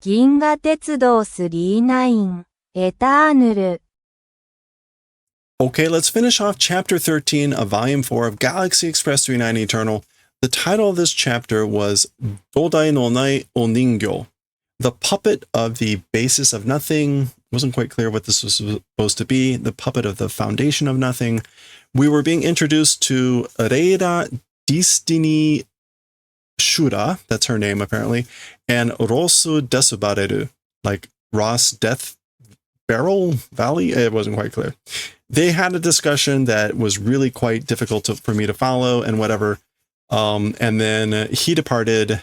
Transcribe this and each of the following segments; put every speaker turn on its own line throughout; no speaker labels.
銀河鉄道39エターヌル
Okay, let's finish off Chapter 13 of Volume 4 of Galaxy Express 39 Eternal. The title of this chapter was Dodai no Nai Oningyo, the puppet of the basis of nothing. Wasn't quite clear what this was supposed to be. The puppet of the foundation of nothing. We were being introduced to Reira Destiny Shura, that's her name apparently, and Rosu Desubareru, like Ross Death Barrel Valley? It wasn't quite clear. They had a discussion that was really quite difficult for me to follow and whatever. And then he departed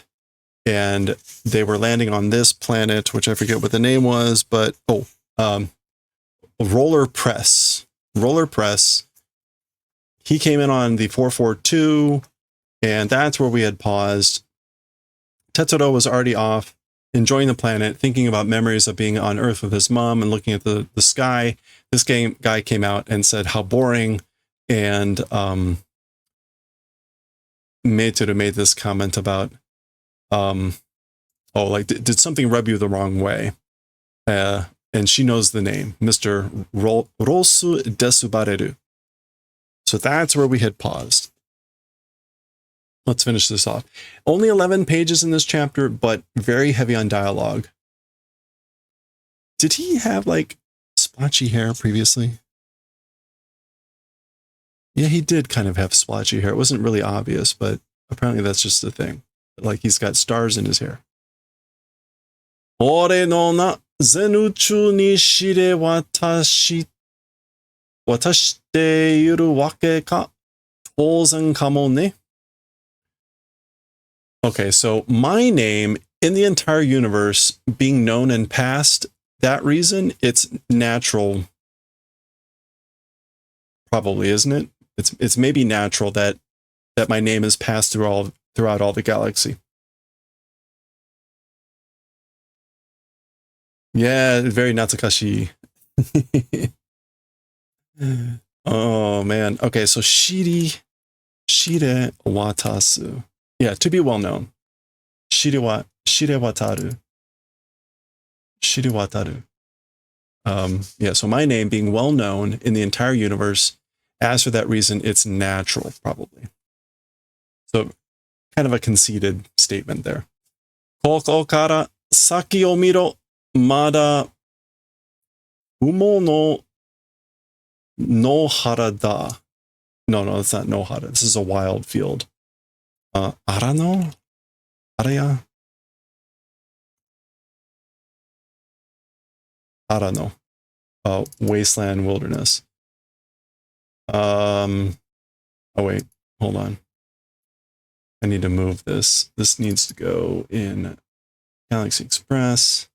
and they were landing on this planet, which I forget what the name was, but Roller Press. Roller Press. He came in on the 442, and that's where we had paused. Tetsuro was already off, enjoying the planet, thinking about memories of being on Earth with his mom and looking at the sky. This guy came out and said how boring, and Meituru made this comment about, did something rub you the wrong way? And she knows the name, Mr. Rosu Desubareru. So that's where we had paused. Let's finish this off. Only 11 pages in this chapter, but very heavy on dialogue. Did he have like splotchy hair previously? Yeah, he did kind of have splotchy hair. It wasn't really obvious, but apparently that's just the thing. Like he's got stars in his hair. Ore no na zenuchu ni shire watashite iru wake ka tozen kamo ne. Okay, so my name in the entire universe being known and past, that reason, it's natural. Probably, isn't it? It's maybe natural that my name is passed throughout all the galaxy. Yeah, very Natsukashi. Oh man. Okay, so shire watasu. Yeah, to be well known. Shire wataru. Shire wataru. Yeah, so my name being well known in the entire universe, as for that reason, it's natural, probably. So, kind of a conceited statement there. Koko kara saki o miro, mada umo no Nohara da. No, it's not Nohara. This is a wild field. Arano? Araya? Arano. Wasteland wilderness. Oh wait, hold on. I need to move this. This needs to go in Galaxy Express.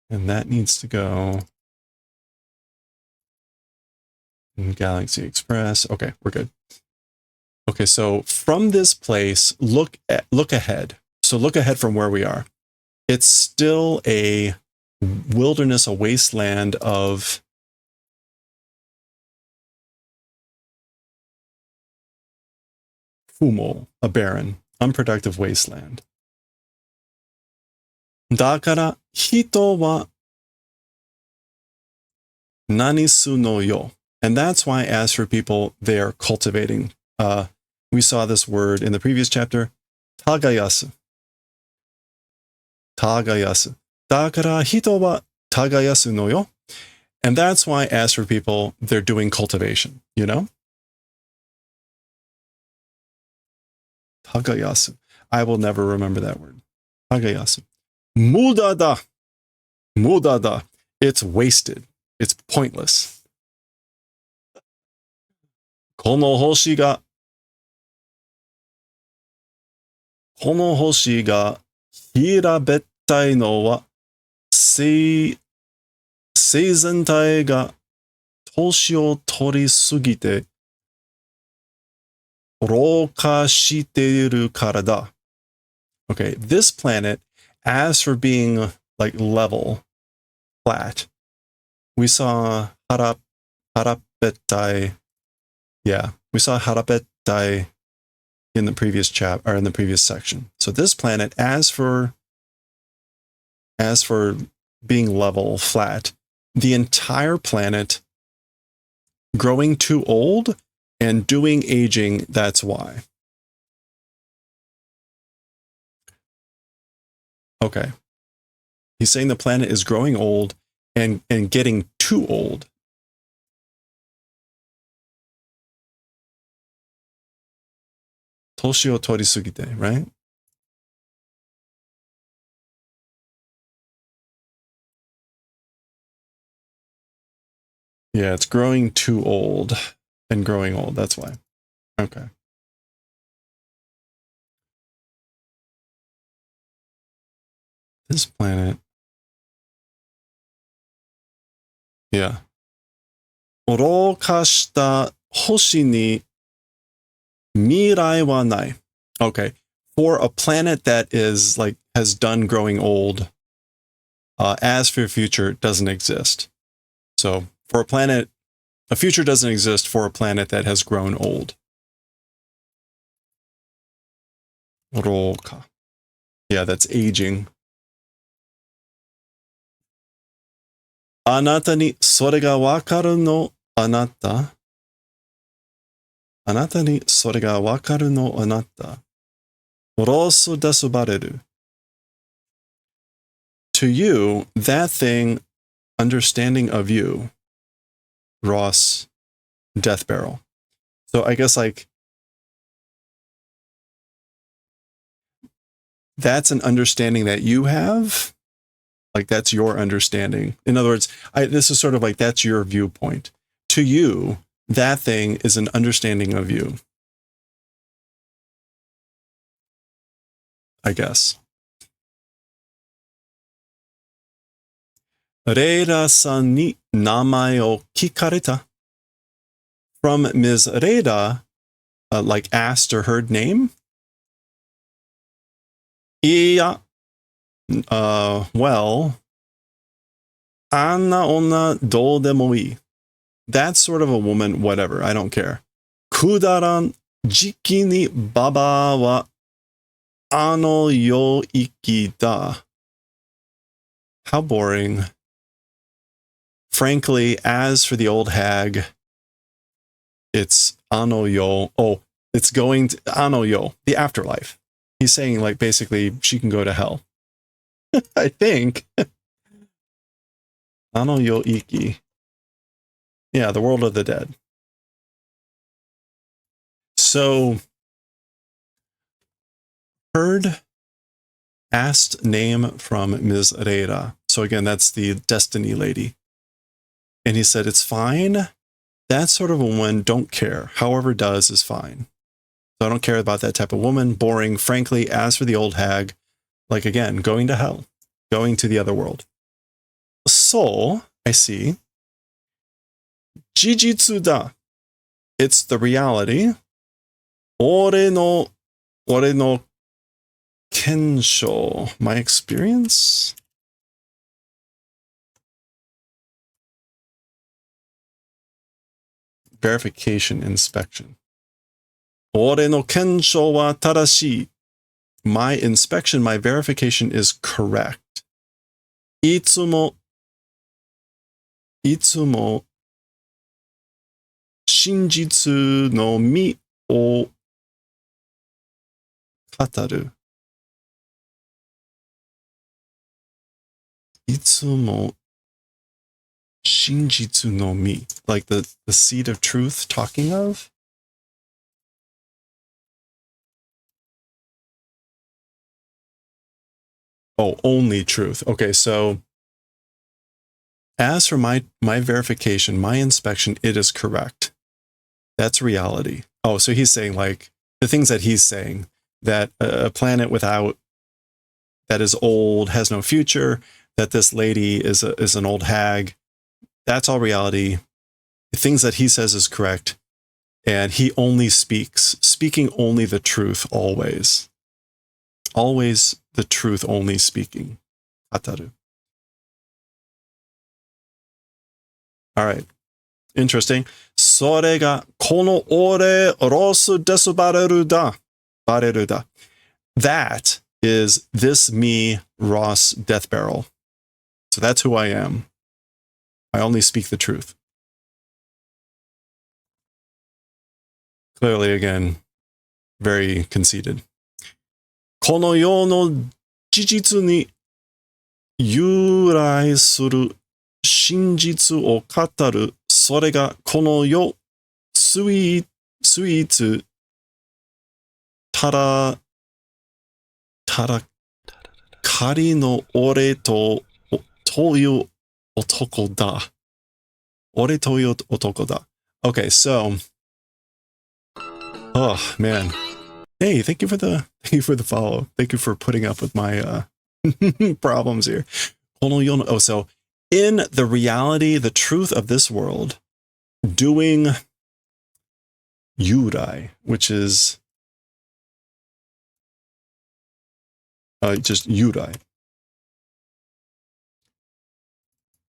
And that needs to go in Galaxy Express. Okay, we're good. Okay, so from this place, look ahead. So look ahead from where we are. It's still a wilderness, a wasteland of fumo, a barren, unproductive wasteland. Dakara hito wa nanisu no yo. And that's why, as for people, they are cultivating. We saw this word in the previous chapter, tagayasu. Tagayasu. Dakara hito wa tagayasu no yo. And that's why, as for people, they're doing cultivation, you know? Tagayasu. I will never remember that word. Tagayasu. Mudada. Mudada. It's wasted. It's pointless. Kono hoshi ga hirabettai no wa seizentai ga toshi o torisugite rouka shiteiru kara da. Okay, this planet, as for being like level, flat, we saw harapettai. Yeah, we saw harapettai in the previous chapter or in the previous section. So this planet, as for being level, flat, the entire planet growing too old and doing aging, that's why. Okay. He's saying the planet is growing old and getting too old. Toshi o torisugite, right? Yeah, it's growing too old and growing old. That's why. Okay. This planet. Yeah. 愚かした星に未来はない. Okay. For a planet that is like has done growing old, as for future doesn't exist. So for a planet, a future doesn't exist for a planet that has grown old. 愚か. Yeah, that's aging. あなたにそれがわかるのあなた。あなたにそれがわかるのあなた。ロス出すばれる。To you, that thing, understanding of you, Ross, Death Barrel. So I guess like that's an understanding that you have. Like that's your understanding. In other words, this is sort of like that's your viewpoint. To you, that thing is an understanding of you. I guess. Reida-san ni namae o kikareta. From Ms. Reida, like asked or heard name? Iya. Well, Anna onna do demo ii. That's sort of a woman, whatever, I don't care. Kudaran jiki ni baba wa ano yoiki da. How boring. Frankly, as for the old hag, it's ano yo. Oh, it's going to ano yo, the afterlife. He's saying like basically she can go to hell. I think. Ano yo iki. Yeah, the world of the dead. So, heard asked name from Ms. Reira. So again, that's the Destiny lady. And he said, it's fine. That sort of a woman, don't care. However does is fine. So I don't care about that type of woman. Boring. Frankly, as for the old hag, like again, going to hell. Going to the other world. So, I see. Jijitsu da. It's the reality. Ore no kensho. My experience? Verification inspection. Ore no kensho wa tadashii. My inspection, my verification is correct. Itsumo shinjitsu no mi o kataru. Itsumo shinjitsu no mi. Like the seed of truth talking of? Oh, only truth. Okay, so as for my verification, my inspection, it is correct. That's reality. Oh, so he's saying like the things that he's saying, that a planet without, that is old, has no future, that this lady is an old hag. That's all reality. The things that he says is correct. And he only speaking only the truth always. Always the truth only speaking. Ataru. All right. Interesting. それがこの俺ロスデスバレルだ. bareru da. That is this me, Ross Death Barrel. So that's who I am. I only speak the truth. Clearly, again, very conceited. この世の事実に由来する真実を語る、それがこの世、スイーツ、たら仮の俺という男だ。俺という男だ。Okay, so, oh man, hey, thank you for the follow. Thank you for putting up with my problems here. Oh, so in the reality, the truth of this world, doing yurai, which is just yurai.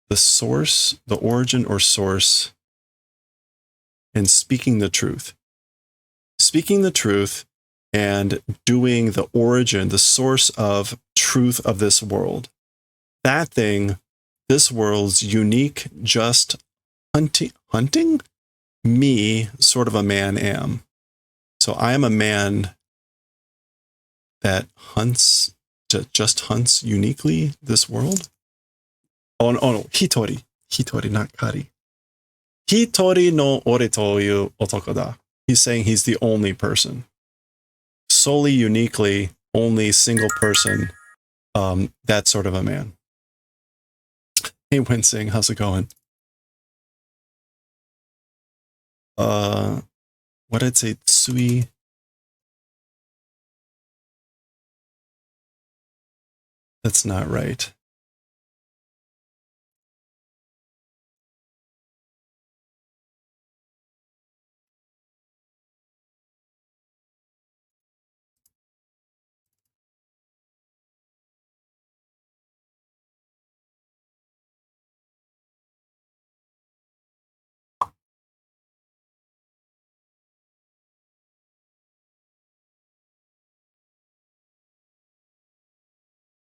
The source, the origin or source, and speaking the truth. Speaking the truth and doing the origin, the source of truth of this world. That thing, this world's unique, just hunting? Me, sort of a man am. So I am a man that hunts, just hunts uniquely this world. Oh no, hitori. Hitori, not kari. Hitori no ore toyu otoko da. He's saying he's the only person. Solely, uniquely, only single person. That sort of a man. Hey, Winsing, how's it going? What did I say? Tsui. That's not right.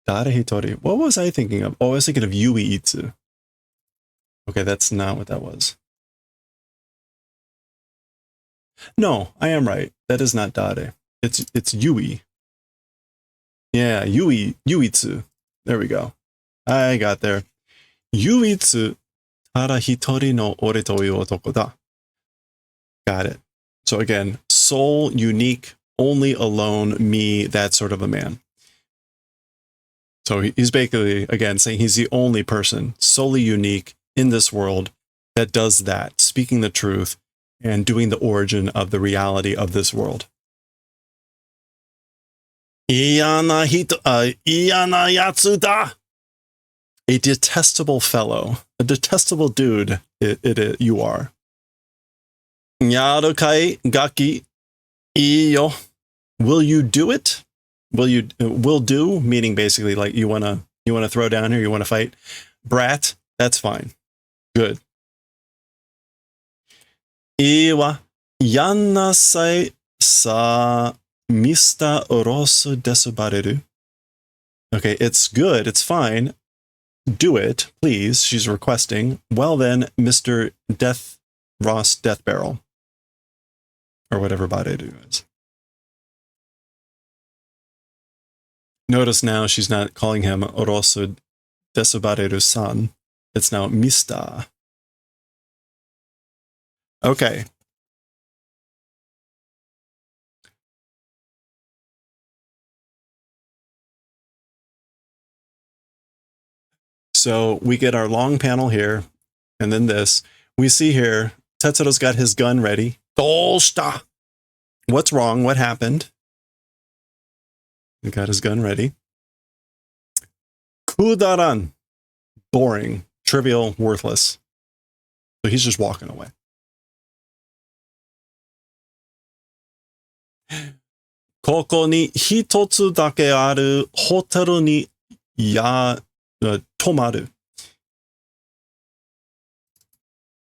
Dare hitori. What was I thinking of? Oh, I was thinking of Yui Itsu. Okay, that's not what that was. No, I am right. That is not Dare. It's Yui. Yeah, Yuitsu. There we go. I got there. Yuitsu tara hitori no ore toyu otoko da. Got it. So again, sole, unique, only alone, me, that sort of a man. So he's basically, again, saying he's the only person, solely unique in this world that does that, speaking the truth and doing the origin of the reality of this world. Iyana yatsu da. A detestable fellow, a detestable dude. You are. Yaru gaki iyo. Will you do it? Will do, meaning basically like you wanna throw down here, you wanna fight. Brat, that's fine. Good. Iwa yannasai sa Mr. Orosu desubareru. Okay, it's good, it's fine. Do it, please. She's requesting. Well then, Mr. Ross Death Barrel. Or whatever bareru is. Notice now she's not calling him Orosu desubareru-san. It's now Mr. Okay. So we get our long panel here, and then this. We see here, Tetsuro's got his gun ready. Doshita! What's wrong? What happened? He got his gun ready. Kudaran. Boring, trivial, worthless. So he's just walking away. Koko ni hitotsu dake aru hoteru ni tomaru.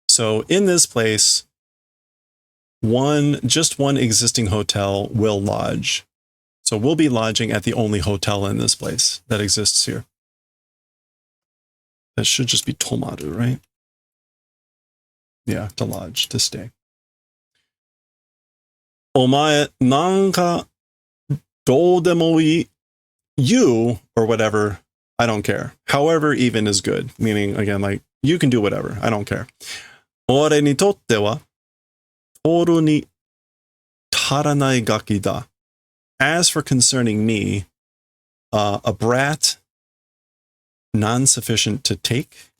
So in this place, just one existing hotel will lodge. So we'll be lodging at the only hotel in this place that exists here. That should just be tomaru, right? Yeah, to lodge, to stay. Omae nanka doudemo ii. You, or whatever, I don't care. However even is good. Meaning, again, like, you can do whatever. I don't care. Ore ni totte wa toru ni taranai gaki da. As for concerning me, a brat non-sufficient to take.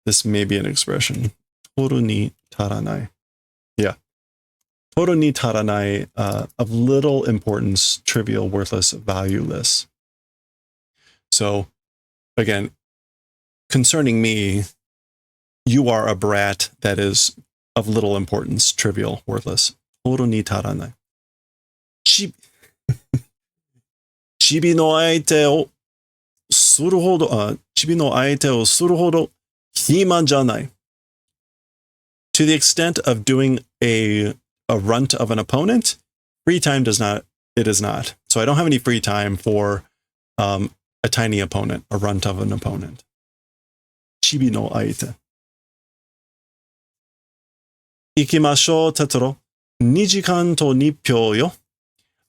This may be an expression. Toru ni taranai. Yeah. Toru ni taranai, of little importance, trivial, worthless, valueless. So, again, concerning me, you are a brat that is of little importance, trivial, worthless. Toru ni taranai. Chibi no aite o suru hodo, chibi no aite o suru hodo hima janai. To the extent of doing a runt of an opponent, free time is not. So I don't have any free time for a tiny opponent, a runt of an opponent. Chibi no aite. Ikimashou, Tetsuro. 2時間と2票よ.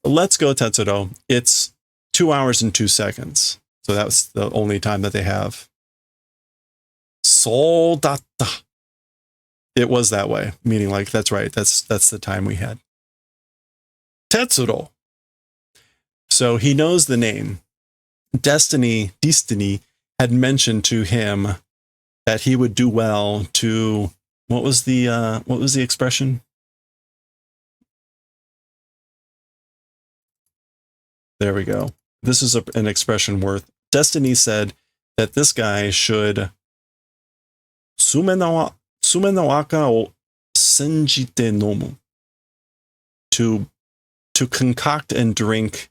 Let's go, Tetsuro. It's 2 hours and 2 seconds. So that's the only time that they have. So datta. It was that way, meaning like, that's right. That's the time we had. Tetsuro. So he knows the name. Destiny had mentioned to him that he would do well to, what was the expression? There we go. This is an expression worth. Destiny said that this guy should sume no aka o senjite nomu. To concoct and drink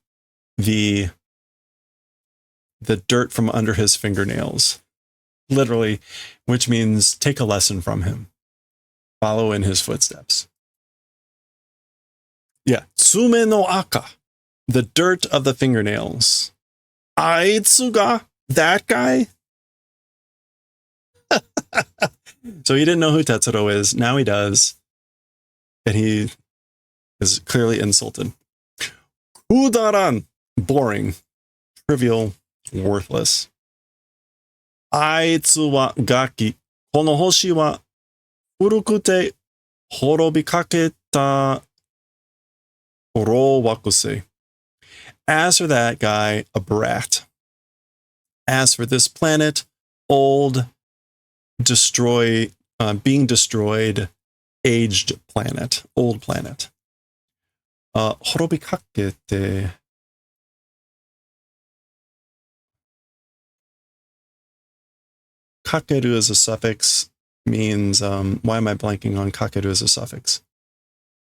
the dirt from under his fingernails. Literally, which means take a lesson from him. Follow in his footsteps. Yeah. Sume no aka. The dirt of the fingernails. Aitsu ga, that guy? So he didn't know who Tetsuro is. Now he does. And he is clearly insulted. Kudaran. Boring. Trivial. Worthless. Aitsu wa gaki. Kono hoshi wa furukute horobikaketa oro wakusei. As for that guy, a brat. As for this planet, old, being destroyed, aged planet, old planet. Horobikakete. Kakeru is a suffix, means, why am I blanking on kakeru as a suffix?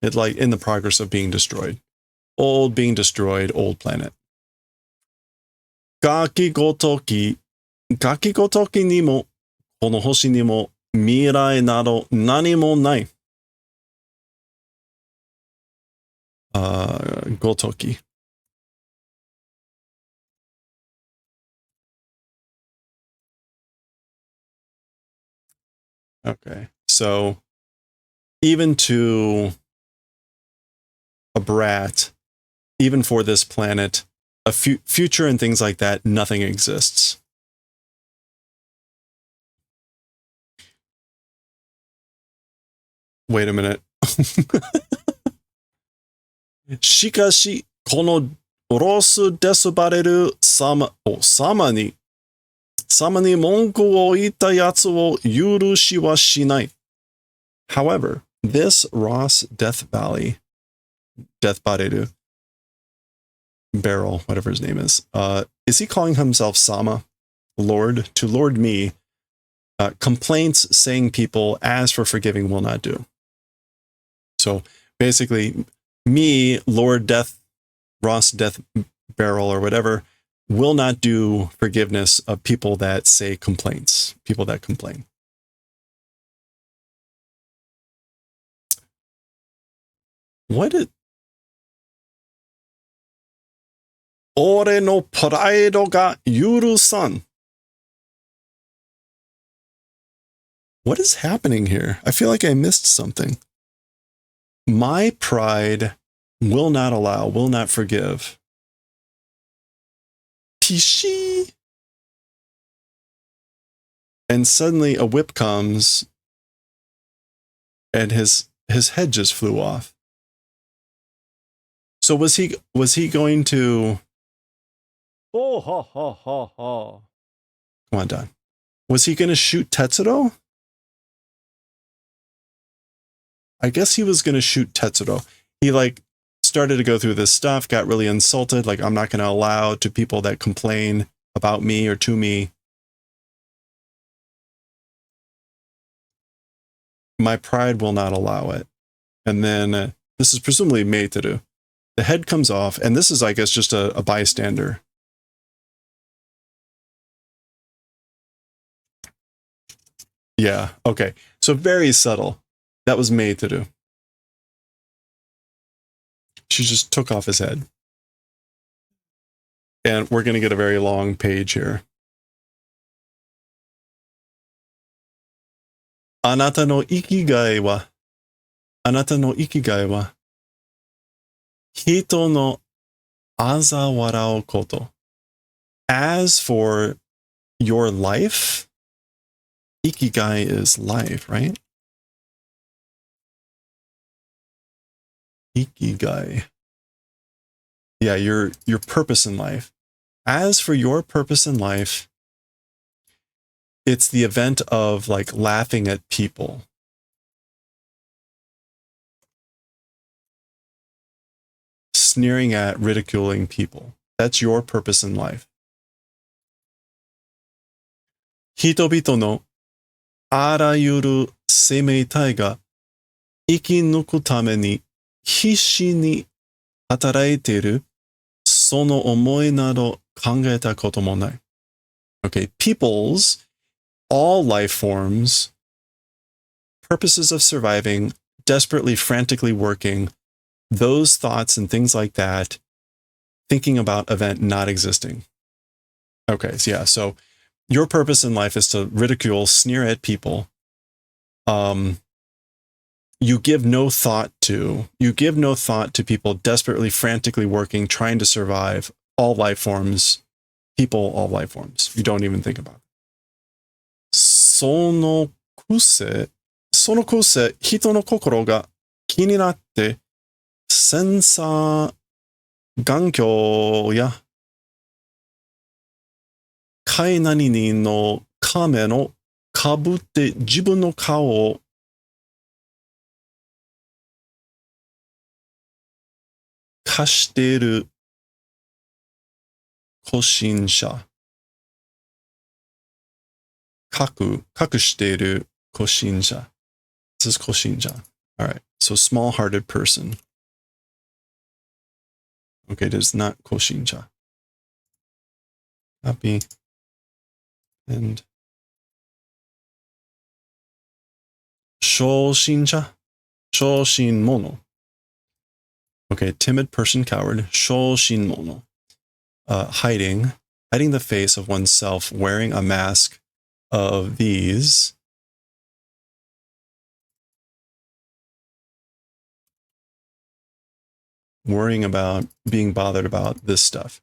It like in the progress of being destroyed. Old, being destroyed, old planet. Gaki gotoki ni mo, kono hoshi ni mo, mirai nado nani mo nai. Gotoki. Okay, so even to a brat, even for this planet, a future and things like that, nothing exists. Wait a minute. Shikashi, kono rosu desubareru sama ni monku wo ita yatsu wo yurushi wa shinai. However, this Ross Death Bareru, Barrel, whatever his name is he calling himself Sama, Lord? To Lord me, complaints saying people, as for forgiving will not do. So basically, me, Lord Death, Ross Death Barrel, or whatever, will not do forgiveness of people that say complaints, people that complain. What is... Ore no pride ga yurusan. What is happening here? I feel like I missed something. My pride will not allow, will not forgive. Pishi. And suddenly a whip comes and his head just flew off. So was he going to...
Oh, ha, ha, ha, ha.
Come on, Don. Was he going to shoot Tetsuro? I guess he was going to shoot Tetsuro. He started to go through this stuff, got really insulted. Like, I'm not going to allow to people that complain about me or to me. My pride will not allow it. And then this is presumably Meiteru. The head comes off, and this is, I guess, just a bystander. Yeah, okay. So very subtle. That was Meiteru. She just took off his head. And we're going to get a very long page here. Anata no ikigai wa hito no aza warao koto. As for your life, ikigai is life, right? Ikigai. Yeah, your purpose in life. As for your purpose in life, it's the event of laughing at people. Sneering at, ridiculing people. That's your purpose in life. Hitobito no arayuru semeitai ga ikinuku tame ni hishi ni hataraiteru sono omoi nado kangaeta koto mo nai. Okay, people's, all life forms, purposes of surviving, desperately, frantically working, those thoughts and things like that, thinking about event not existing. Okay, so yeah, so your purpose in life is to ridicule, sneer at people. You give no thought to people desperately, frantically working, trying to survive, all life forms, people, all life forms. You don't even think about it. そのくせ、人の心が気になって、センサー眼鏡や海何々の仮面をかぶって自分の顔を貸している孤身者。隠している孤身者。This is 孤身者. All right. So small-hearted person. Okay, it is not 孤身者. Copy. And 小心者. 小心者. Okay, timid person, coward. 小心者. Hiding the face of oneself, wearing a mask of these. Worrying about, being bothered about this stuff.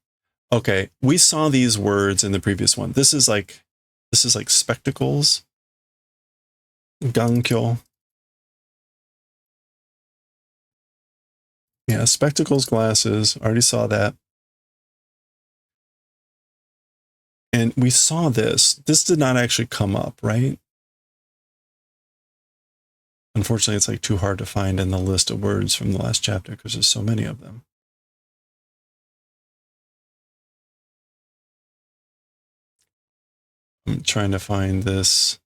Okay, we saw these words in the previous one. This is like spectacles. Gankyo. Yeah, spectacles, glasses. Already saw that. And we saw this. This did not actually come up, right? Unfortunately, it's too hard to find in the list of words from the last chapter because there's so many of them. I'm trying to find this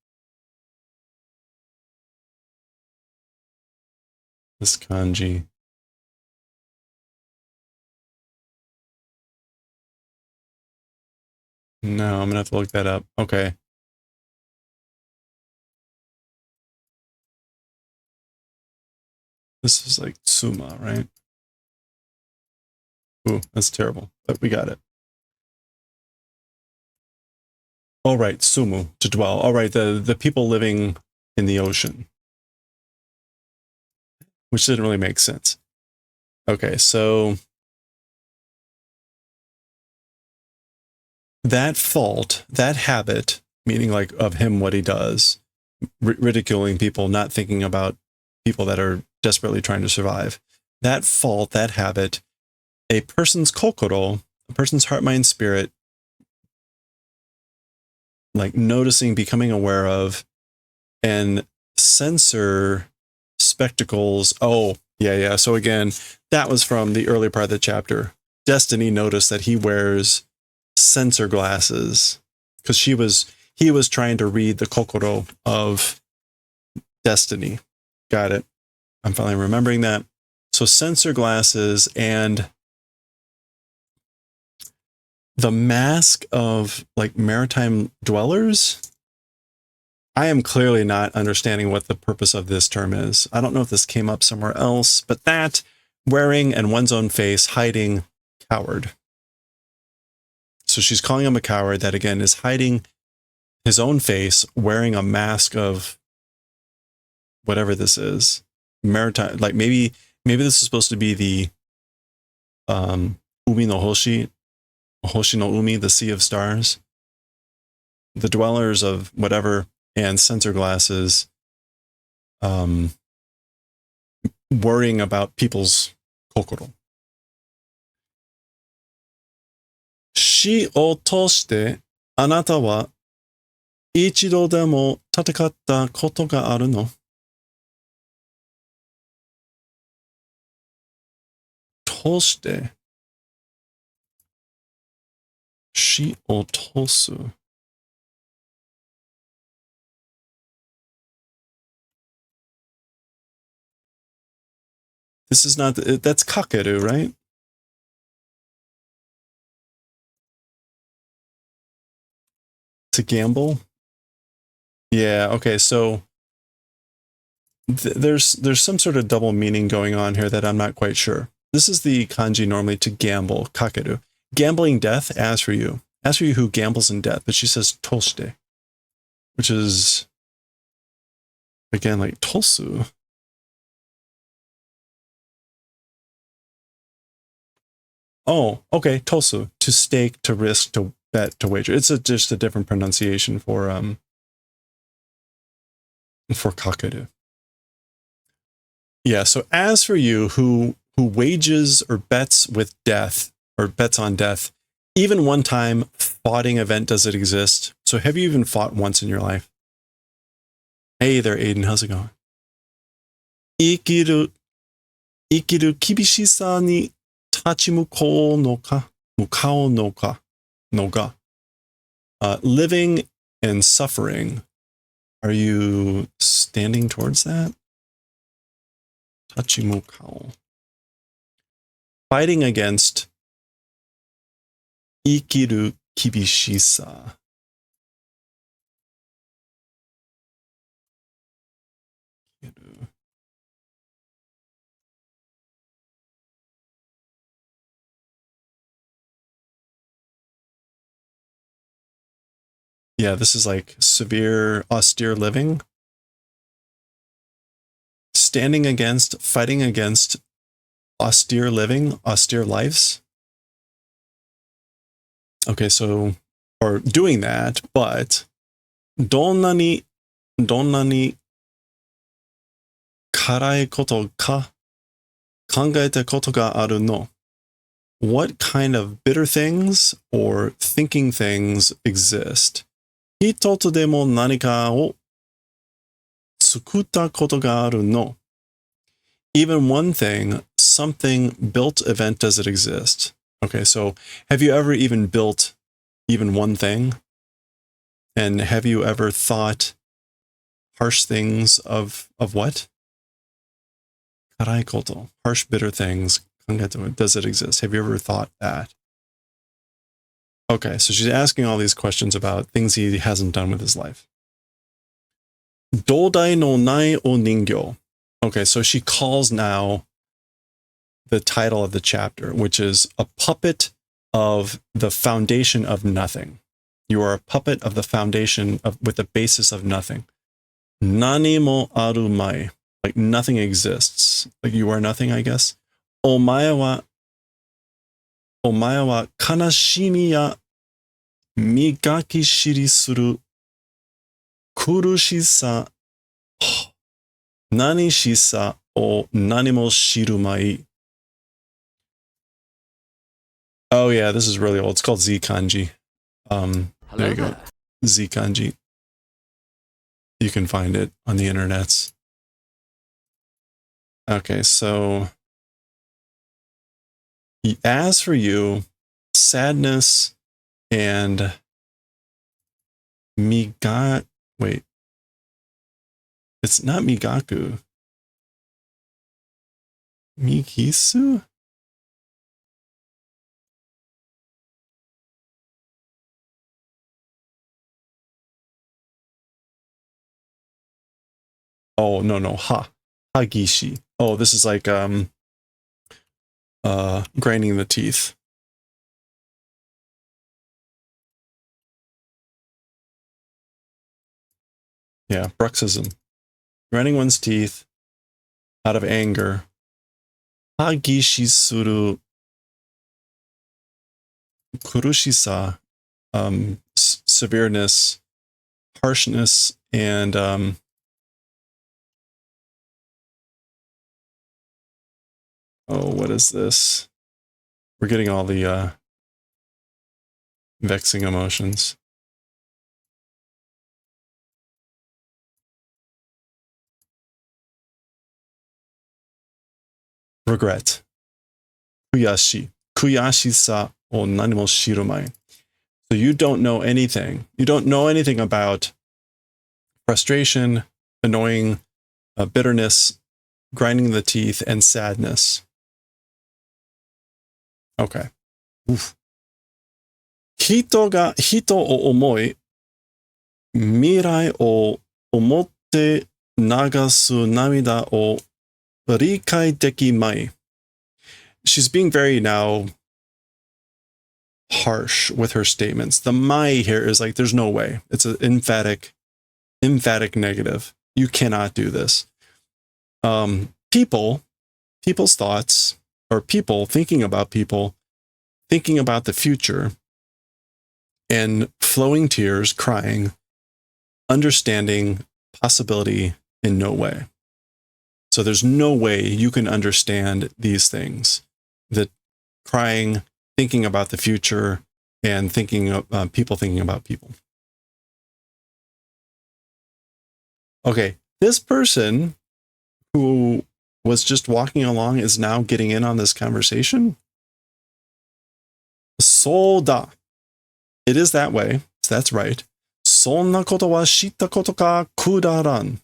kanji. No, I'm going to have to look that up. Okay. This is like tsuma, right? Ooh, that's terrible, but we got it. All right, sumu, to dwell. All right, the people living in the ocean, which didn't really make sense. Okay, so that fault, that habit, meaning like of him, what he does, ridiculing people, not thinking about people that are desperately trying to survive. That fault, that habit, a person's kokoro, a person's heart, mind, spirit, like noticing, becoming aware of, and censor spectacles. Oh, yeah. So again, that was from the early part of the chapter. Destiny noticed that he wears sensor glasses because he was trying to read the kokoro of Destiny. Got it. I'm finally remembering that. So sensor glasses and the mask of like maritime dwellers. I am clearly not understanding what the purpose of this term is. I don't know if this came up somewhere else, but that wearing and one's own face hiding coward. So she's calling him a coward that again is hiding his own face, wearing a mask of whatever this is. Maritime, like maybe this is supposed to be the Umi no Hoshi no Umi, the Sea of Stars. The dwellers of whatever, and sensor glasses, worrying about people's kokoro. 死を通してあなたは一度でも戦ったことがあるの？通して死を通す。This is not, that's kakeru, right? To gamble? Yeah, okay, so there's some sort of double meaning going on here that I'm not quite sure. This is the kanji normally to gamble, kakeru. Gambling death, as for you. As for you who gambles in death, but she says toshite, which is, again, like tosu. Oh, okay, tosu, to stake, to risk, to bet, to wager. It's just a different pronunciation for kakeru. Yeah, so as for you who wages or bets with death, or bets on death, even one time, foughting event, does it exist? So have you even fought once in your life? Hey there, Aiden, how's it going? 生きる厳しさに立ち向こうのか、向かうのか、のが。Living and suffering. Are you standing towards that? 立ち向かう. Fighting against 生きる厳しさ. Yeah, this is like severe, austere living. Standing against, fighting against austere living, austere lives. Okay, so, or doing that, but どんなに辛いことか考えたことがあるの? What kind of bitter things or thinking things exist? 一つでも何かを作ったことがあるの? Even one thing, something built event, does it exist? Okay, so have you ever even built even one thing? And have you ever thought harsh things of what? Karai koto, harsh, bitter things. Does it exist? Have you ever thought that? Okay, so she's asking all these questions about things he hasn't done with his life. Dodai no nai o ningyo. Okay, so she calls now the title of the chapter, which is a puppet of the foundation of nothing. You are a puppet of the foundation of with the basis of nothing. Nani mo aru mai. Like nothing exists. Like you are nothing, I guess. Omae wa kanashimi ya migaki shiri suru kurushisa nani shisa o nani mo shiru mai. Oh yeah, this is really old. It's called Z kanji. There you go. Z kanji. You can find it on the internets. Okay, so as for you, sadness and wait. It's not migaku. Mikisu? Oh, no. Hagishi. Oh, this is like grinding the teeth. Yeah, bruxism. Grinding one's teeth out of anger. Hagishi suru kurushisa. Severeness, harshness, and what is this? We're getting all the vexing emotions. Regret. Kuyashi. Kuyashisa o nani mo shirumai. So you don't know anything. You don't know anything about frustration, annoying, bitterness, grinding the teeth, and sadness. Okay. Oof. Hito ga hito o omoi, mirai o omotte nagasu namida o rikai deki mai. She's being very now harsh with her statements. The mai here is like, there's no way. It's an emphatic negative. You cannot do this. People's thoughts, or people thinking about the future, and flowing tears, crying, understanding possibility in no way. So there's no way you can understand these things. That crying, thinking about the future, and thinking of people thinking about people. Okay, this person who was just walking along is now getting in on this conversation. Soda. It is that way. So that's right. Sonna koto wa shitta koto ka kudaran.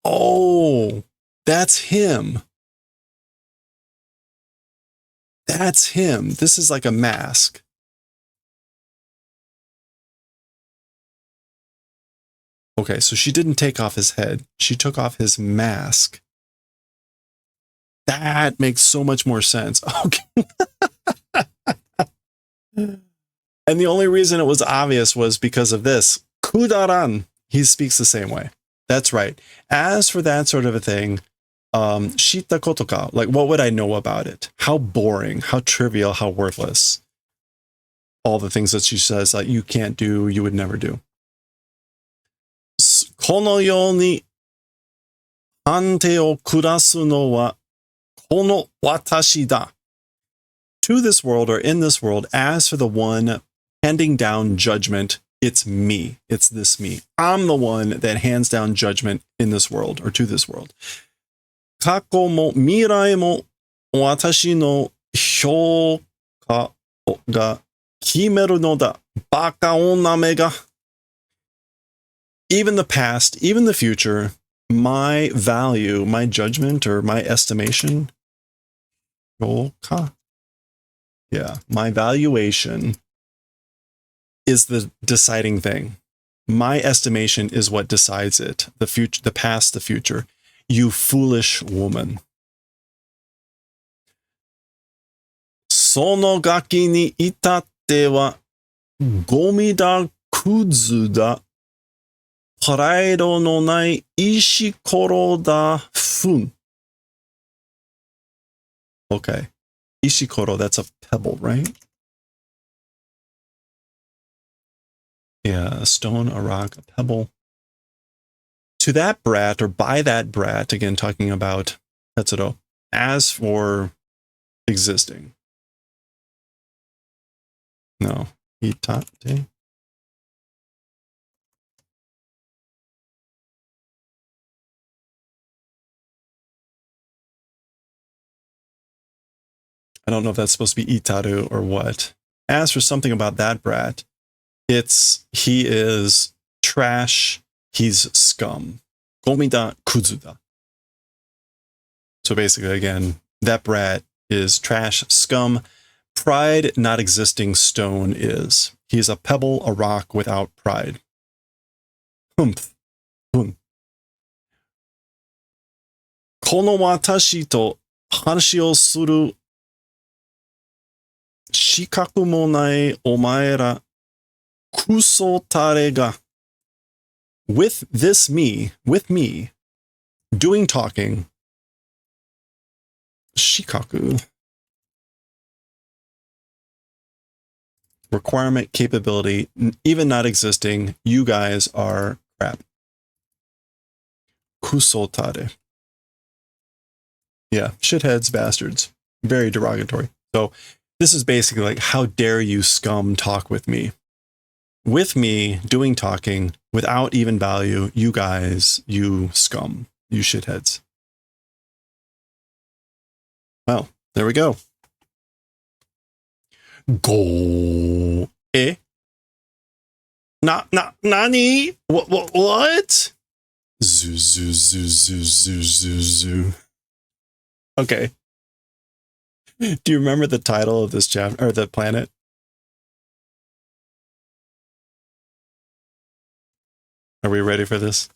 Oh, that's him. That's him. This is like a mask. Okay, so she didn't take off his head. She took off his mask. That makes so much more sense. Okay. And the only reason it was obvious was because of this. Kudaran. He speaks the same way. That's right. As for that sort of a thing, shita kotoka, like what would I know about it? How boring, how trivial, how worthless. All the things that she says, like you can't do, you would never do. Kono yo ni hante o kurasu no wa kono watashi da. To this world, or in this world, as for the one handing down judgment, it's me. It's this me. I'm the one that hands down judgment in this world, or to this world. Kako mo mirai mo watashi no hyouka ga kimeru no da. Baka oname ga. Even the past, even the future, my value, my judgment, or my estimation, hyouka. Yeah, my valuation is the deciding thing. My estimation is what decides it. The future, the past, the future. You foolish woman. そのガキに至っては、ゴミだ、クズだ、プライドのない石ころだ、ふん。Okay. Ishikoro, that's a pebble, right? Yeah, a stone, a rock, a pebble. To that brat, or by that brat, again, talking about Tetsuro, as for existing. No. Itate? I don't know if that's supposed to be Itaru or what. As for something about that brat, he is trash, he's scum. Gomida kuzuda. So basically, again, that brat is trash, scum. Pride not existing stone is. He's a pebble, a rock without pride. Humph. Hum. この私と話をする資格もないお前らクソタレが with me, doing talking, shikaku, requirement, capability, even not existing, you guys are crap. Kusotare. Yeah, shitheads, bastards. Very derogatory. So this is basically like, how dare you scum talk with me? With me doing talking without even value, you guys, you scum, you shitheads. Well, there we go. Go. Nani? What? Zoo. Okay. Do you remember the title of this chapter, or the planet? Are we ready for this?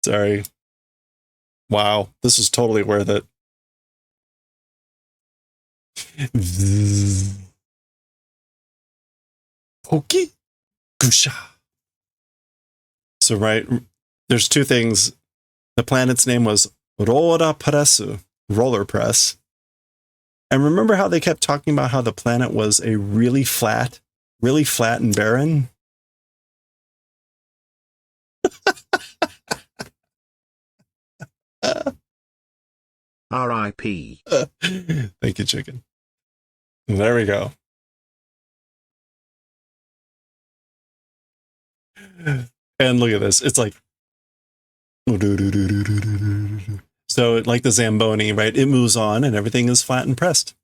Sorry. Wow, this is totally worth it. Poki Gusha. So, right, there's two things. The planet's name was Rora Pressu, roller press. And remember how they kept talking about how the planet was a really flat and barren?
R.I.P.
Thank you, chicken. There we go. And look at this. It's like, so like the Zamboni, right? It moves on and everything is flat and pressed.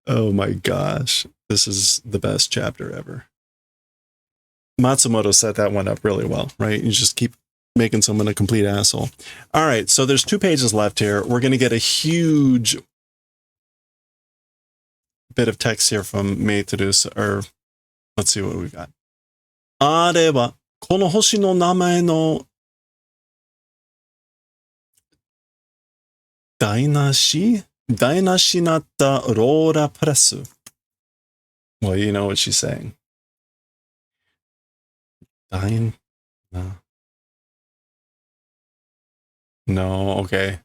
Oh my gosh. This is the best chapter ever. Matsumoto set that one up really well, right? You just keep making someone a complete asshole. All right, so there's 2 pages left here. We're going to get a huge bit of text here from Meituru, or let's see what we got. あれはこの星の名前の台無しなったローラプレス. Well, you know what she's saying. No, okay.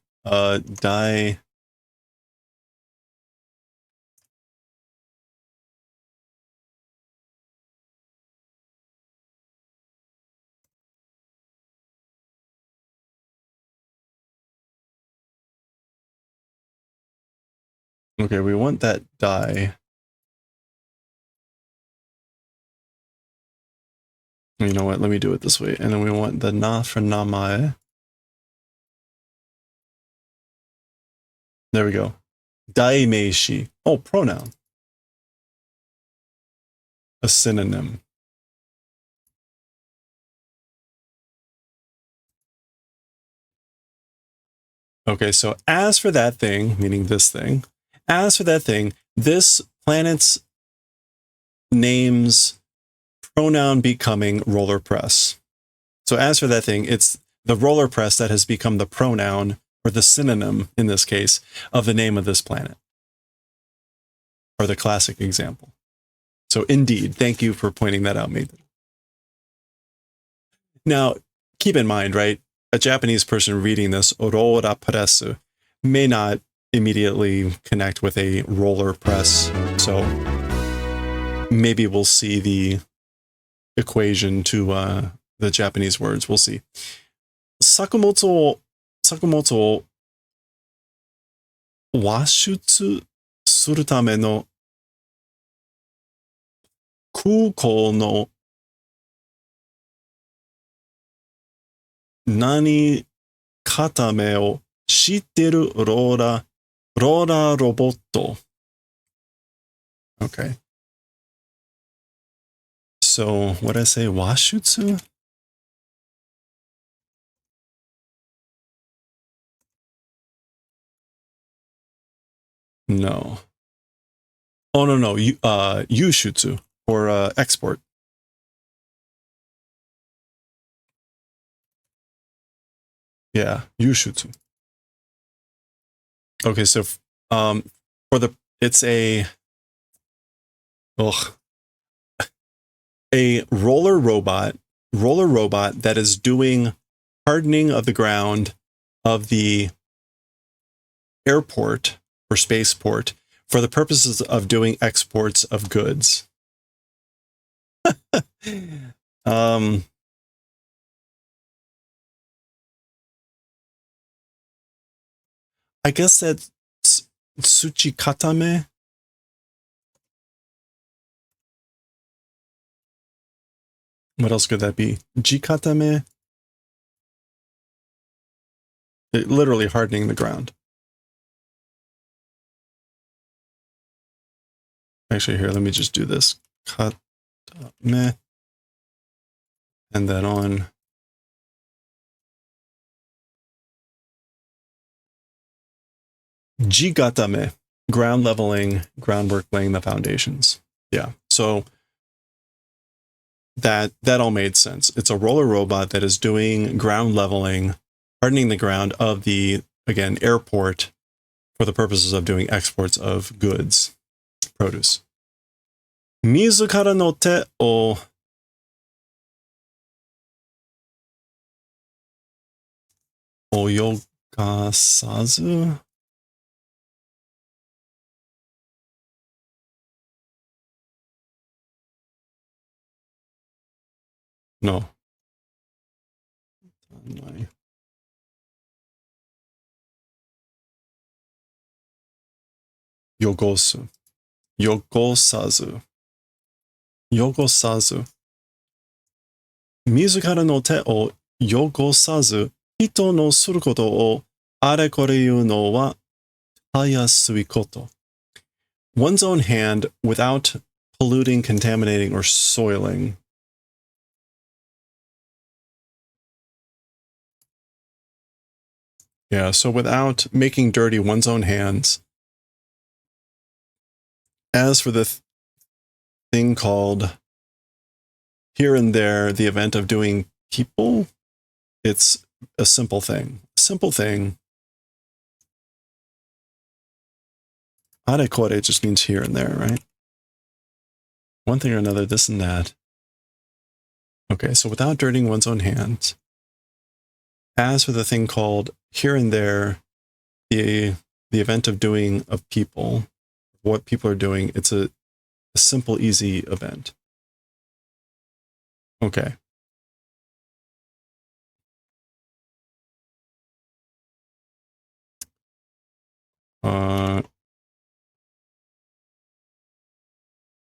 Okay, we want that die. You know what? Let me do it this way. And then we want the na for namae. There we go. Daimeishi. Oh, pronoun. A synonym. Okay, so as for that thing, meaning this thing, as for that thing, this planet's name's pronoun becoming roller press. So as for that thing, it's the roller press that has become the pronoun, or the synonym in this case, of the name of this planet, or the classic example. So indeed, thank you for pointing that out, Maiden. Now, keep in mind, right, a Japanese person reading this, Aurora Presu, may not immediately connect with a roller press. So maybe we'll see the equation to the Japanese words. We'll see. Sakumoto o washutsu suru tame no kukou no nani katame o shitteru roller robot. Okay. So what did I say? Washutsu? No. Oh, no. Yushutsu, or export. Yeah, yushutsu. Okay, so it's a roller robot that is doing hardening of the ground of the airport or spaceport for the purposes of doing exports of goods. I guess that's tsuchikatame. What else could that be? Jikatame? Literally hardening the ground. Actually, here, let me just do this. Katame. And then on. Jigatame. Ground leveling, groundwork, laying the foundations. Yeah. So that all made sense. It's a roller robot that is doing ground leveling, hardening the ground of the, again, airport for the purposes of doing exports of goods, produce. Mizu kara no te o oyogasazu? No. Yogosu. Yogosazu. Yogosazu. Mizu kara no te o yogosazu, hito no suru koto o are kore iu no wa tayasui koto. One's own hand without polluting, contaminating, or soiling. Yeah, so without making dirty one's own hands. As for the thing called here and there, the event of doing people, it's a simple thing. Simple thing. Arekore just means here and there, right? One thing or another, this and that. Okay, so without dirtying one's own hands. As for the thing called here and there, the event of doing of people, what people are doing, it's a simple, easy event. Okay.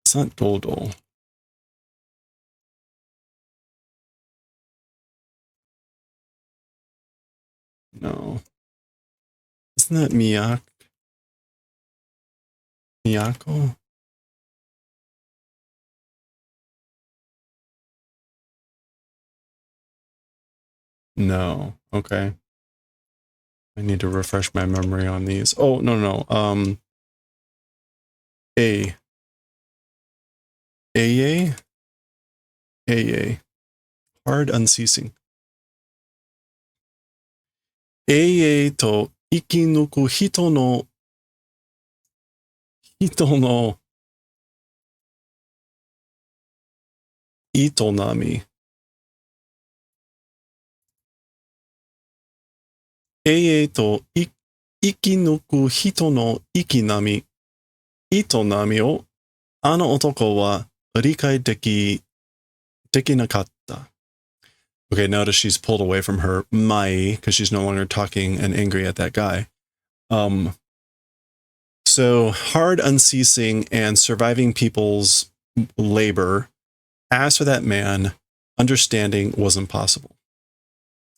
It's not dodo. No. Isn't that Miyako? No. Okay. I need to refresh my memory on these. Oh, no. A. A. Hard unceasing. 永遠と生き抜く人の営み。永遠と生き抜く人の営みをあの男は理解できなかった。Okay, notice she's pulled away from her mai because she's no longer talking and angry at that guy. So hard unceasing and surviving people's labor. As for that man, understanding was impossible.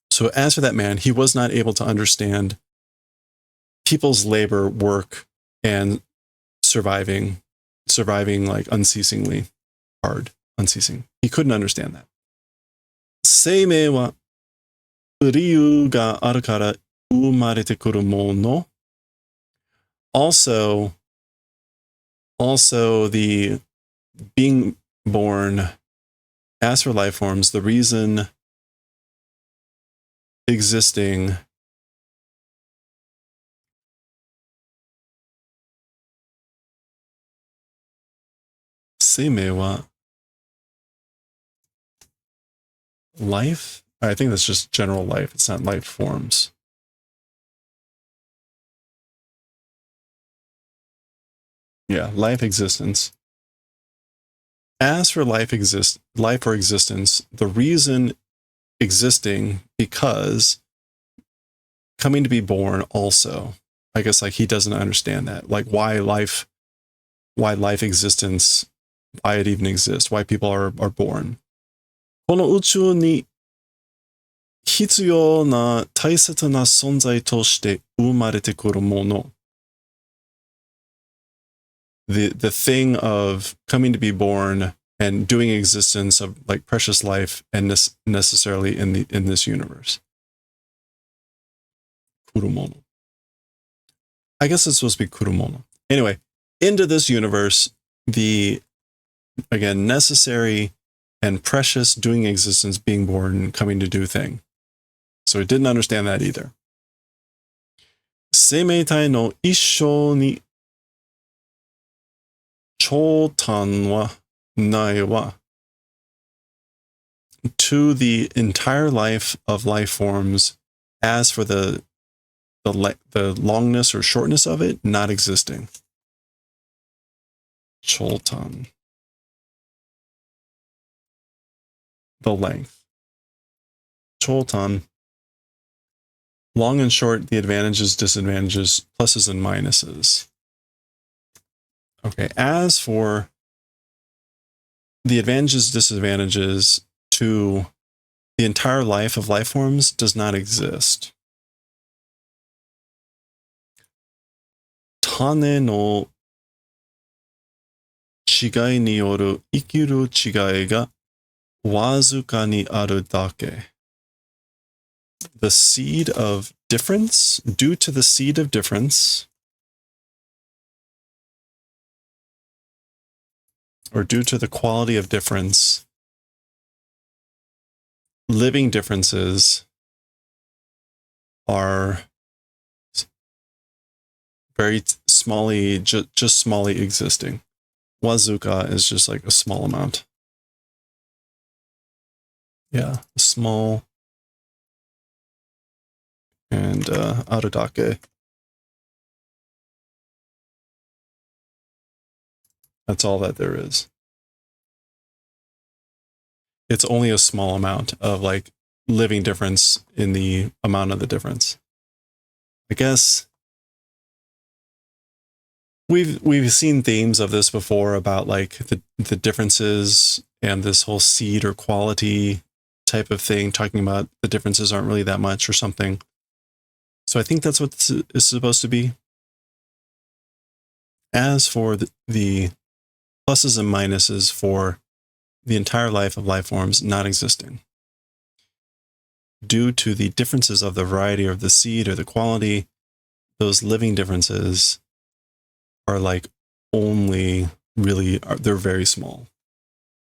So as for that man, he was not able to understand people's labor, work, and surviving like unceasingly, hard, unceasing. He couldn't understand that. 生命は理由があるから生まれてくるもの。Also, the being born, as for life forms, the reason existing Seimewa life? I think that's just general life. It's not life forms. Yeah, life existence. As for life or existence, the reason existing because coming to be born also. I guess like he doesn't understand that. Like why life existence, why it even exists, why people are born. この宇宙に必要な大切な存在として生まれてくるもの。The thing of coming to be born and doing existence of like precious life and necessarily in this universe. Kurumono. I guess it's supposed to be kurumono. Anyway, into this universe, the again necessary and precious doing existence, being born, coming to do thing. So he didn't understand that either. 生命体の一生に長短はないわ。To the entire life of life forms, as for the longness or shortness of it, not existing. Choltan. The length. Choltan. Long and short, the advantages, disadvantages, pluses and minuses. Okay, as for the advantages, disadvantages to the entire life of life forms does not exist. Tane no chigai ni yoru ikiru chigai ga wazuka ni aru dake. The seed of difference, due to the seed of difference, or due to the quality of difference, living differences are very smally, just smally existing. Wazuka is just like a small amount. Yeah, small. And arudake. That's all that there is. It's only a small amount of like living difference in the amount of the difference. I guess we've seen themes of this before about like the differences and this whole seed or quality type of thing, talking about the differences aren't really that much or something. So I think that's what this is supposed to be. As for the pluses and minuses for the entire life of life forms not existing. due to the differences of the variety of the seed or the quality, those living differences are like only really, they're very small. I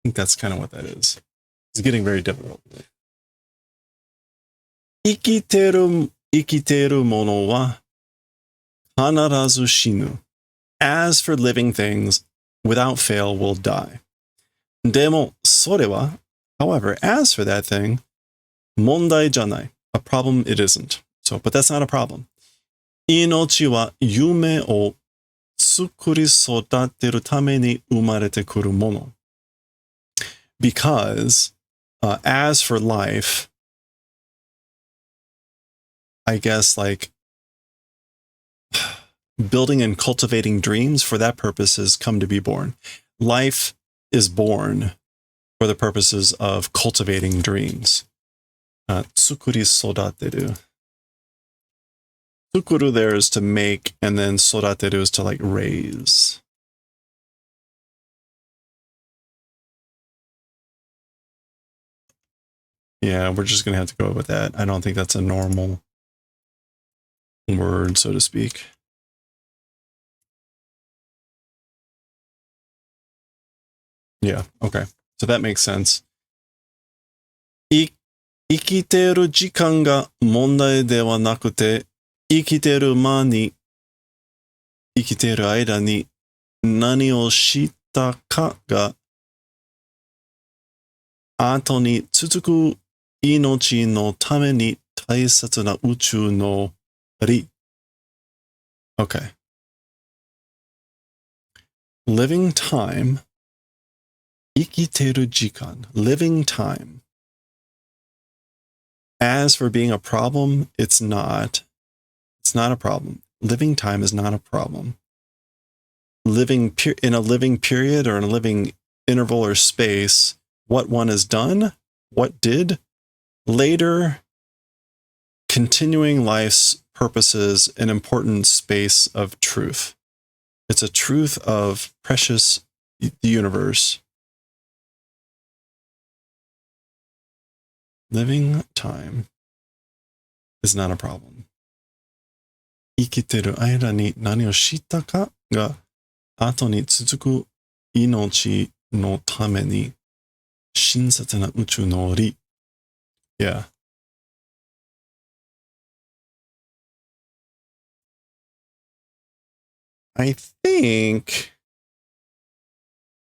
think that's kind of what that is. It's getting very difficult. 生きてるものは必ず死ぬ. As for living things, without fail will die. でも、それは, however, as for that thing, 問題じゃない. A problem it isn't. So, but that's not a problem. 命は夢を作り育てるために生まれてくるもの. Because, as for life, I guess like building and cultivating dreams for that purpose has come to be born. Life is born for the purposes of cultivating dreams. 作り育てる. 作る there is to make, and then 育てる is to like raise. Yeah, we're just going to have to go with that. I don't think that's a normal word, so to speak. Yeah, okay. So that makes sense. 生きてる時間が問題ではなくて、生きてる間に何をしたかが後に続く命のために大切な宇宙の理. Okay. Living time. 生きてる時間. Living time. As for being a problem, it's not. It's not a problem. Living time is not a problem. Living in a living period or in a living interval or space, what one has done, what did, later, continuing life's purposes, an important space of truth. It's a truth of precious the universe. Living time is not a problem. 生きてる間に何をしたかが後に続く命のために親切な宇宙の理. Yeah. I think,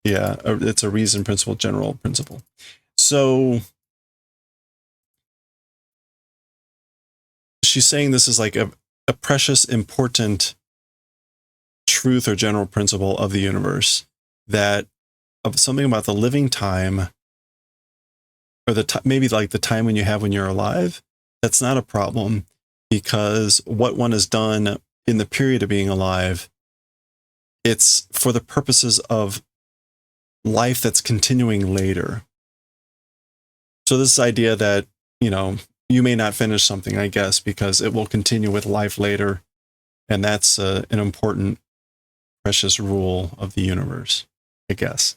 yeah, it's a reason principle, general principle. So she's saying this is like a precious, important truth or general principle of the universe, that of something about the living time, or maybe like the time when you have when you're alive, that's not a problem, because what one has done in the period of being alive, it's for the purposes of life that's continuing later. So this idea that, you may not finish something, I guess, because it will continue with life later. And that's an important, precious rule of the universe, I guess.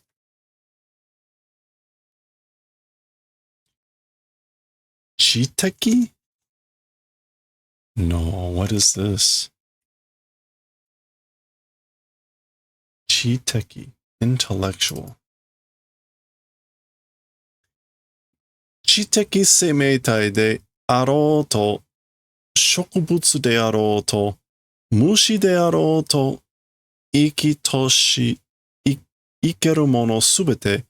Chiteki? No, what is this? Chiteki, intellectual. 知的生命体であろうと、植物であろうと、虫であろうと、生けるものすべて、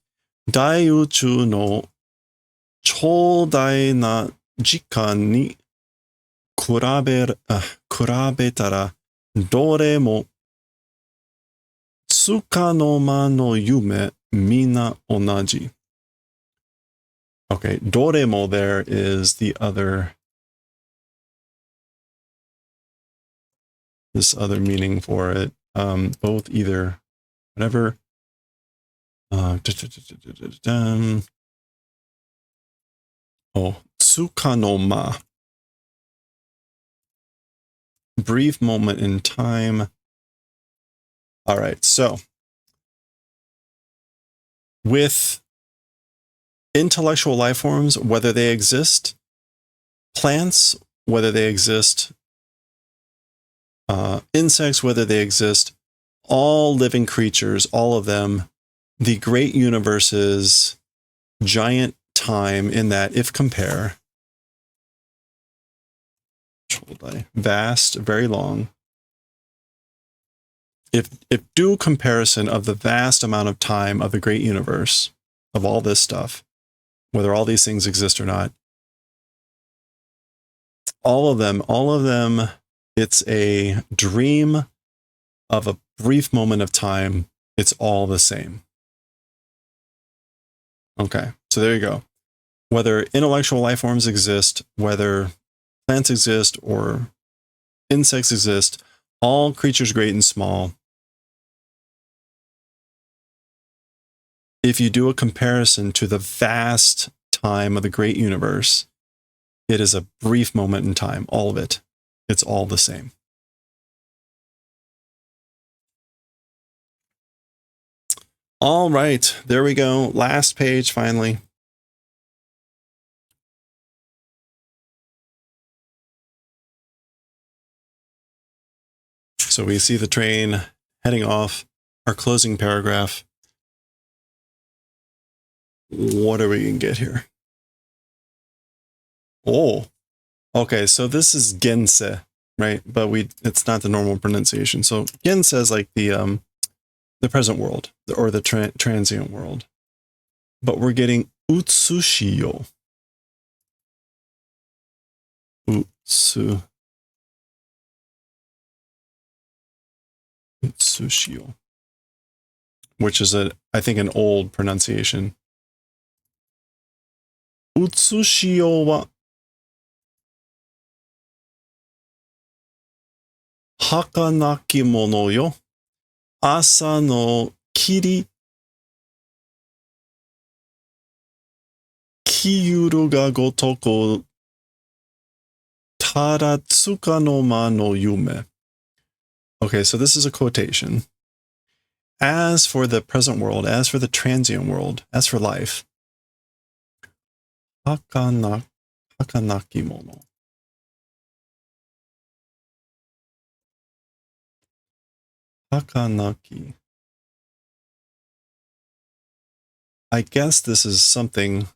大宇宙の長大な時間に比べたら、どれもつかの間の夢、みんな同じ. Okay, doremo there is this other meaning for it. Both either, whatever. Tsukanoma. Brief moment in time. All right, so with intellectual life forms, whether they exist plants, whether they exist, insects, whether they exist, all living creatures, all of them, the great universe's giant time in that, if compare, vast, very long, if do comparison of the vast amount of time of the great universe, of all this stuff, whether all these things exist or not, all of them, it's a dream of a brief moment of time. It's all the same. Okay, so there you go. Whether intellectual life forms exist, whether plants exist or insects exist, all creatures great and small, if you do a comparison to the vast time of the great universe, it is a brief moment in time, all of it. It's all the same. All right, there we go. Last page, finally. So we see the train heading off, our closing paragraph. What are we going to get here? Oh, okay. So this is gense, right? But it's not the normal pronunciation. So gense is like the present world or the transient world. But we're getting utsushiyo. Utsushiyo. Which is I think an old pronunciation. Utsushiyo wa hakanaki mono yo. Asa no kiri kiyuru ga gotoko taratsuka no ma no yume. Okay, so this is a quotation. As for the present world, as for the transient world, as for life, hakanaki mono. Hakanaki. I guess this is something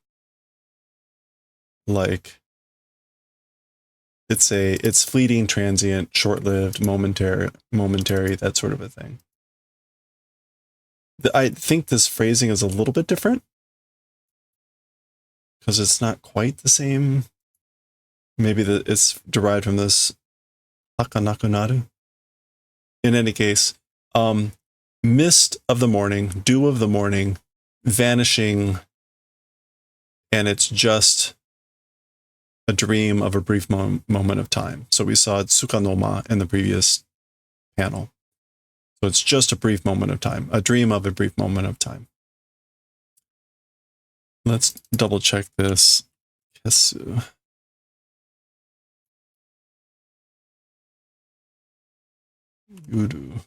like it's fleeting, transient, short-lived, momentary, that sort of a thing. I think this phrasing is a little bit different because it's not quite the same. Maybe it's derived from this hakanakunaru. In any case, mist of the morning, dew of the morning, vanishing, and it's just a dream of a brief moment of time. So we saw tsukanoma in the previous panel. So it's just a brief moment of time, a dream of a brief moment of time. Let's double check this. Kesu. Yuru.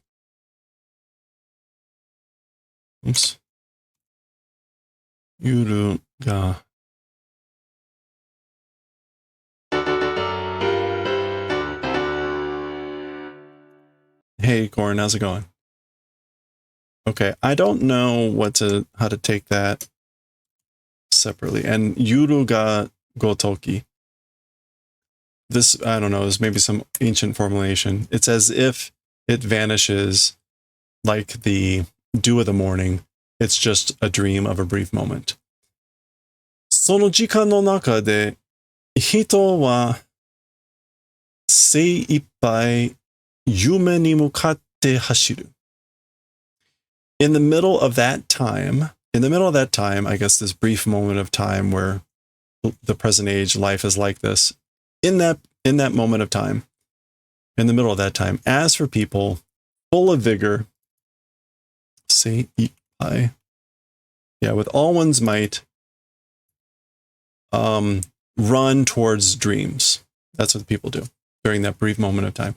Oops. Yuru ga. Hey, Corin, how's it going? Okay, I don't know how to take that separately. And yuru ga gotoki. This, I don't know, is maybe some ancient formulation. It's as if it vanishes like the dew of the morning. It's just a dream of a brief moment. その時間の中で人は精一杯夢に向かって走る. In the middle of that time, I guess this brief moment of time where the present age life is like this, in that moment of time, in the middle of that time, as for people full of vigor, say, with all one's might, run towards dreams. That's what people do during that brief moment of time.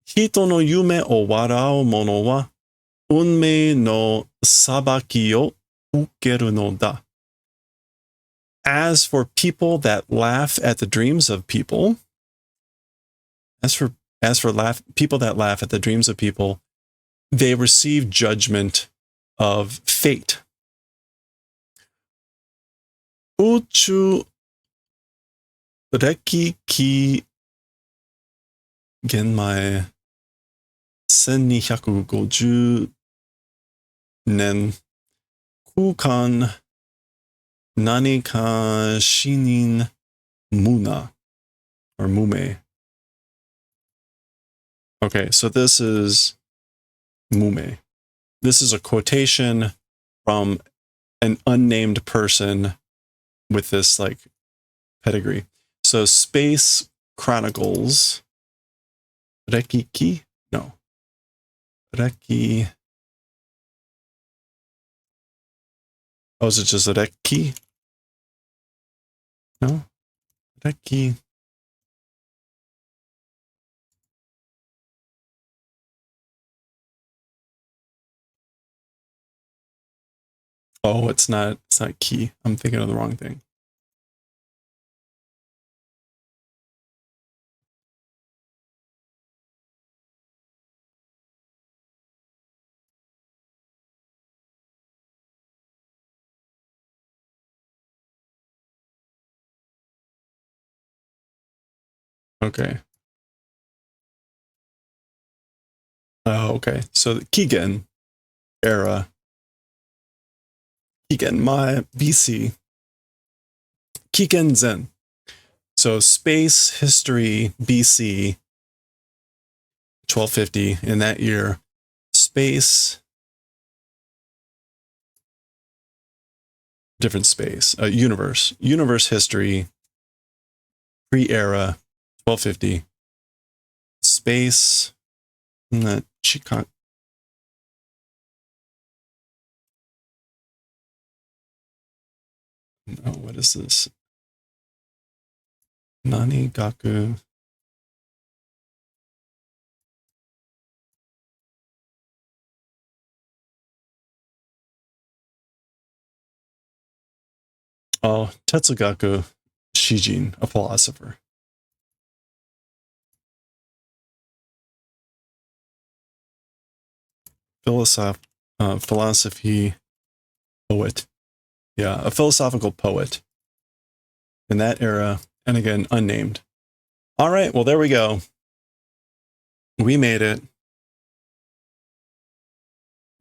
Hito no yume o warau mono wa unmei no sabaki o ukeru no da. As for people that laugh at the dreams of people, people that laugh at the dreams of people, they receive judgment of fate. Uchu reki ki genmai 1250年 kukan nani ka shinin muna or mume. Okay, so this is mume. This is a quotation from an unnamed person with this like pedigree. So Space Chronicles Rekiki? No. Reki. Oh, is it just Reki? No? Reki. Oh, it's not key. I'm thinking of the wrong thing. Okay. Oh, okay. So the Kigen era. Kigen, my BC. Kigen Zen. So space history BC 1250 in that year. Space, different space, universe history pre-era 1250. Space, Chicago. No, what is this? Nani Gaku. Oh, Tetsugaku Shijin, a philosopher. Philosophy poet. Yeah, a philosophical poet in that era, and again, unnamed. All right, well, there we go. We made it.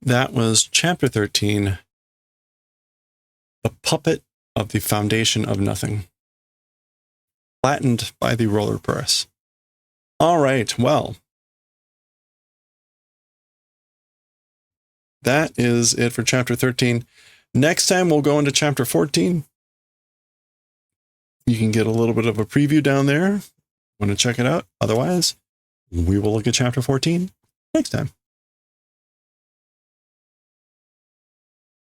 That was chapter 13, The Puppet of the Foundation of Nothing, flattened by the roller press. All right, well, that is it for chapter 13. Next time, we'll go into chapter 14. You can get a little bit of a preview down there. Want to check it out? Otherwise, we will look at chapter 14 next time.